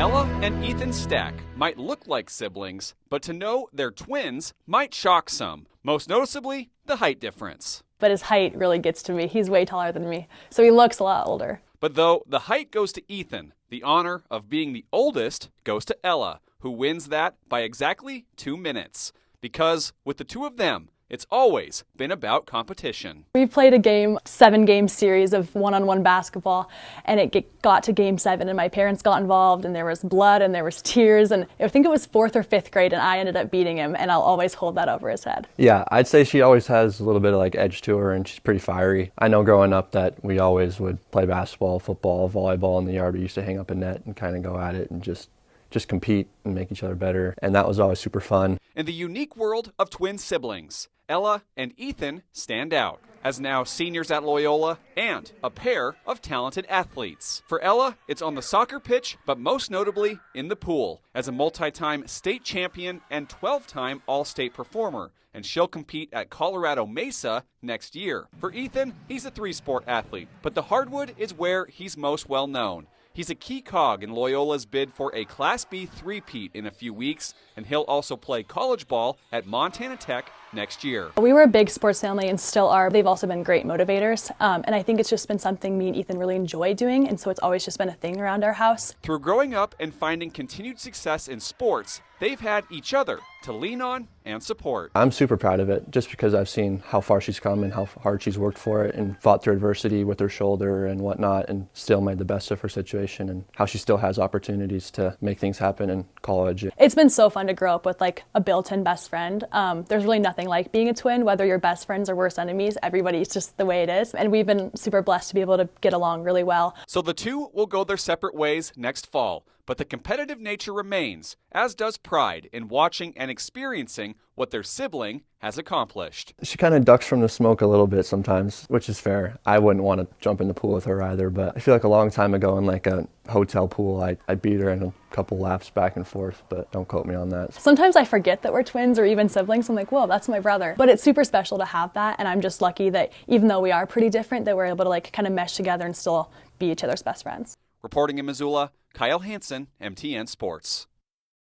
Ella and Ethan Stack might look like siblings, but to know they're twins might shock some, most noticeably the height difference. But his height really gets to me. He's way taller than me, so he looks a lot older. But though the height goes to Ethan, the honor of being the oldest goes to Ella, who wins that by exactly 2 minutes. Because with the two of them, it's always been about competition. We played a 7-game series of one-on-one basketball, and it got to game 7, and my parents got involved, and there was blood, and there was tears, and I think it was 4th or 5th grade, and I ended up beating him, and I'll always hold that over his head. Yeah, I'd say she always has a little bit of edge to her, and she's pretty fiery. I know growing up that we always would play basketball, football, volleyball in the yard. We used to hang up a net and kind of go at it and just compete and make each other better, and that was always super fun. In the unique world of twin siblings, Ella and Ethan stand out as now seniors at Loyola and a pair of talented athletes. For Ella, it's on the soccer pitch, but most notably in the pool as a multi-time state champion and 12-time All-State performer, and she'll compete at Colorado Mesa next year. For Ethan, he's a 3-sport athlete, but the hardwood is where he's most well known. He's a key cog in Loyola's bid for a Class B three-peat in a few weeks, and he'll also play college ball at Montana Tech next year. We were a big sports family and still are. They've also been great motivators, and I think it's just been something me and Ethan really enjoy doing, and so it's always just been a thing around our house. Through growing up and finding continued success in sports, they've had each other to lean on and support. I'm super proud of it just because I've seen how far she's come and how hard she's worked for it and fought through adversity with her shoulder and whatnot and still made the best of her situation, and how she still has opportunities to make things happen in college. It's been so fun to grow up with a built-in best friend. There's really nothing like being a twin, whether you're best friends or worst enemies. Everybody's just the way it is, and we've been super blessed to be able to get along really well. So the two will go their separate ways next fall, but the competitive nature remains, as does pride in watching and experiencing what their sibling has accomplished. She kind of ducks from the smoke a little bit sometimes, which is fair. I wouldn't want to jump in the pool with her either, but I feel like a long time ago in a hotel pool, I beat her in a couple laps back and forth, but don't quote me on that. Sometimes I forget that we're twins or even siblings. I'm like, whoa, that's my brother. But it's super special to have that, and I'm just lucky that even though we are pretty different, that we're able to kind of mesh together and still be each other's best friends. Reporting in Missoula, Kyle Hansen, MTN Sports.